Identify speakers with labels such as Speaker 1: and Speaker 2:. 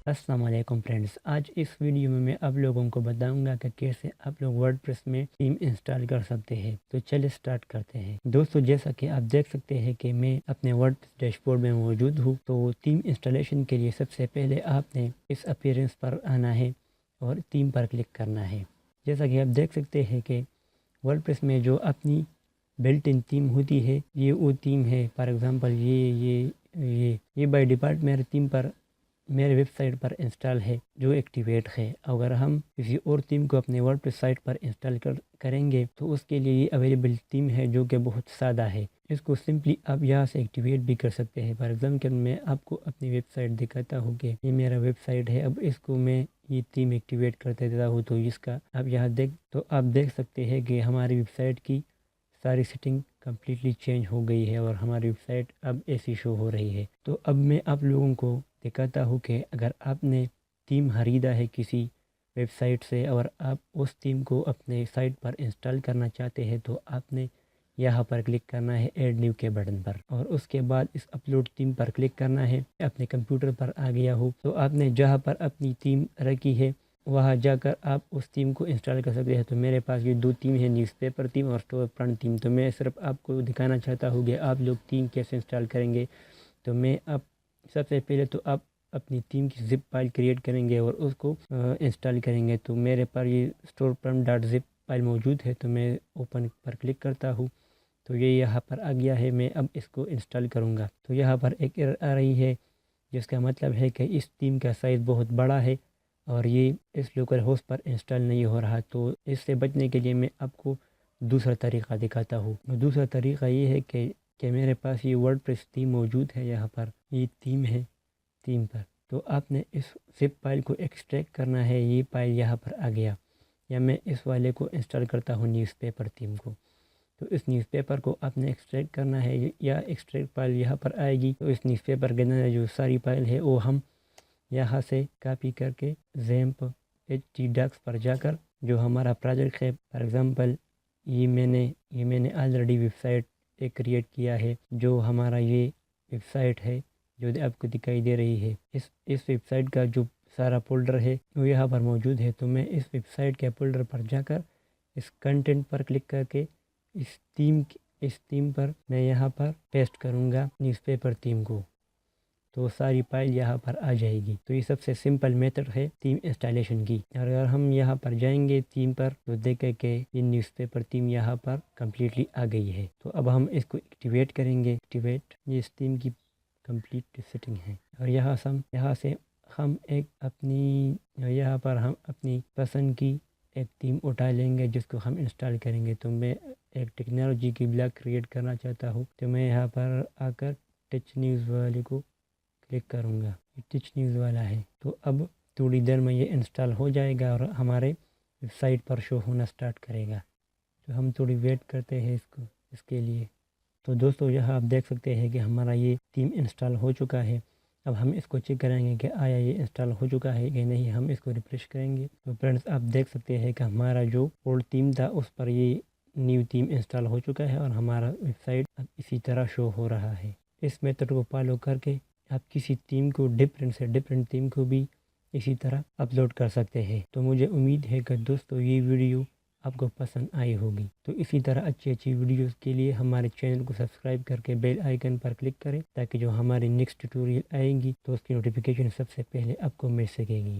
Speaker 1: السلام علیکم فرینڈز، آج اس ویڈیو میں آپ لوگوں کو بتاؤں گا کہ کیسے آپ لوگ ورڈپریس میں تھیم انسٹال کر سکتے ہیں۔ تو چلے سٹارٹ کرتے ہیں۔ دوستو، جیسا کہ آپ دیکھ سکتے ہیں کہ میں اپنے ورڈپریس ڈیش بورڈ میں موجود ہوں۔ تو تھیم انسٹالیشن کے لیے سب سے پہلے آپ نے اس اپیرنس پر آنا ہے اور تھیم پر کلک کرنا ہے۔ جیسا کہ آپ دیکھ سکتے ہیں کہ ورڈپریس میں جو اپنی بلٹ ان تھیم ہوتی ہے، یہ وہ تھیم ہے۔ فار ایگزامپل یہ بائی ڈیفالٹ میرے تھیم پر میرے ویب سائٹ پر انسٹال ہے جو ایکٹیویٹ ہے۔ اگر ہم کسی اور تھیم کو اپنے ورڈپریس سائٹ پر انسٹال کریں گے تو اس کے لیے یہ اویلیبل تھیم ہے جو کہ بہت سادہ ہے۔ اس کو سمپلی آپ یہاں سے ایکٹیویٹ بھی کر سکتے ہیں۔ فار ایگزامپل میں آپ کو اپنی ویب سائٹ دکھاتا ہوں کہ یہ میرا ویب سائٹ ہے۔ اب اس کو میں یہ تھیم ایکٹیویٹ کرتے دیتا ہوں تو اس کا اب یہاں آپ دیکھ سکتے ہیں کہ ہماری ویب سائٹ کی ساری سیٹنگ کمپلیٹلی چینج ہو گئی ہے اور ہماری ویب سائٹ اب ایسی شو ہو رہی ہے۔ تو اب میں آپ لوگوں کو دکھاتا ہوں کہ اگر آپ نے تھیم خریدا ہے کسی ویب سائٹ سے اور آپ اس تھیم کو اپنے سائٹ پر انسٹال کرنا چاہتے ہیں تو آپ نے یہاں پر کلک کرنا ہے ایڈ نیو کے بٹن پر، اور اس کے بعد اس اپلوڈ تھیم پر کلک کرنا ہے۔ اپنے کمپیوٹر پر آ گیا ہو تو آپ نے جہاں پر اپنی تھیم رکھی ہے وہاں جا کر آپ اس تھیم کو انسٹال کر سکتے ہیں۔ تو میرے پاس یہ دو تھیم ہے، نیوز پیپر تھیم اور اسٹور فرنٹ تھیم۔ تو میں صرف آپ کو دکھانا چاہتا ہوں کہ آپ لوگ تھیم کیسے انسٹال کریں گے۔ تو میں اب سب سے پہلے تو آپ اپنی تھیم کی زپ فائل کریٹ کریں گے اور اس کو انسٹال کریں گے۔ تو میرے پر یہ store front dot zip file موجود ہے تو میں اوپن پر کلک کرتا ہوں تو یہ یہاں پر آ گیا ہے۔ میں اب اس کو انسٹال کروں گا تو یہاں پر ایک ایرر آ رہی ہے جس کا مطلب ہے کہ اس تھیم کا سائز بہت بڑا ہے اور یہ اس لوکل ہوسٹ پر انسٹال نہیں ہو رہا۔ تو اس سے بچنے کے لیے میں آپ کو دوسرا طریقہ دکھاتا ہوں۔ دوسرا طریقہ یہ ہے کہ میرے پاس یہ ورڈپریس تھیم موجود ہے، یہاں پر یہ تھیم ہے تھیم پر۔ تو آپ نے اس زپ فائل کو ایکسٹریکٹ کرنا ہے۔ یہ فائل یہاں پر آ گیا، یا میں اس والے کو انسٹال کرتا ہوں نیوز پیپر تھیم کو۔ تو اس نیوز پیپر کو آپ نے ایکسٹریکٹ کرنا ہے، یا ایکسٹریکٹ فائل یہاں پر آئے گی۔ تو اس نیوز پیپر کے اندر جو ساری فائل ہے وہ ہم یہاں سے کاپی کر کے زیمپ HT ڈاکس پر جا کر جو ہمارا پروجیکٹ ہے، فار ایگزامپل یہ میں نے آلریڈی ویب سائٹ ایک کریٹ کیا ہے جو ہمارا یہ ویب سائٹ ہے جو آپ کو دکھائی دے رہی ہے۔ اس ویب سائٹ کا جو سارا فولڈر ہے وہ یہاں پر موجود ہے۔ تو میں اس ویب سائٹ کے فولڈر پر جا کر اس کنٹینٹ پر کلک کر کے اس تھیم پر میں یہاں پر پیسٹ کروں گا نیوز پیپر تھیم کو، تو ساری فائل یہاں پر آ جائے گی۔ تو یہ سب سے سمپل میتھڈ ہے تھیم انسٹالیشن کی۔ اور اگر ہم یہاں پر جائیں گے تھیم پر تو دیکھیں کہ یہ نیوز پیپر تھیم یہاں پر کمپلیٹلی آ گئی ہے۔ تو اب ہم اس کو ایکٹیویٹ کریں گے۔ یہ اس تھیم کی کمپلیٹ سیٹنگ ہے، اور یہاں سے ہم یہاں پر ہم اپنی پسند کی ایک تھیم اٹھا لیں گے جس کو ہم انسٹال کریں گے۔ تو میں ایک ٹیکنالوجی کی بلاگ کریٹ کرنا چاہتا ہوں، تو میں یہاں پر آ کر ٹچ نیوز والے کو کلک کروں گا۔ یہ ٹچ نیوز والا ہے۔ تو اب تھوڑی دیر میں یہ انسٹال ہو جائے گا اور ہمارے ویب سائٹ پر شو ہونا سٹارٹ کرے گا۔ تو ہم تھوڑی ویٹ کرتے ہیں اس کے لیے۔ تو دوستو، یہاں آپ دیکھ سکتے ہیں کہ ہمارا یہ تھیم انسٹال ہو چکا ہے۔ اب ہم اس کو چیک کریں گے کہ آیا یہ انسٹال ہو چکا ہے کہ نہیں۔ ہم اس کو ریفریش کریں گے تو فرینڈز آپ دیکھ سکتے ہیں کہ ہمارا جو اولڈ تھیم تھا اس پر یہ نیو تھیم انسٹال ہو چکا ہے اور ہمارا ویب سائٹ اب اسی طرح شو ہو رہا ہے۔ اس میتھڈ کو فالو کر کے آپ کسی تھیم کو ڈفرینٹ تھیم کو بھی اسی طرح اپلوڈ کر سکتے ہیں۔ تو مجھے امید ہے کہ دوستو یہ ویڈیو آپ کو پسند آئی ہوگی۔ تو اسی طرح اچھی ویڈیوز کے لیے ہمارے چینل کو سبسکرائب کر کے بیل آئیکن پر کلک کریں تاکہ جو ہماری نیکسٹ ٹیوٹوریل آئیں گی تو اس کی نوٹیفیکیشن سب سے پہلے آپ کو مل سکے گی۔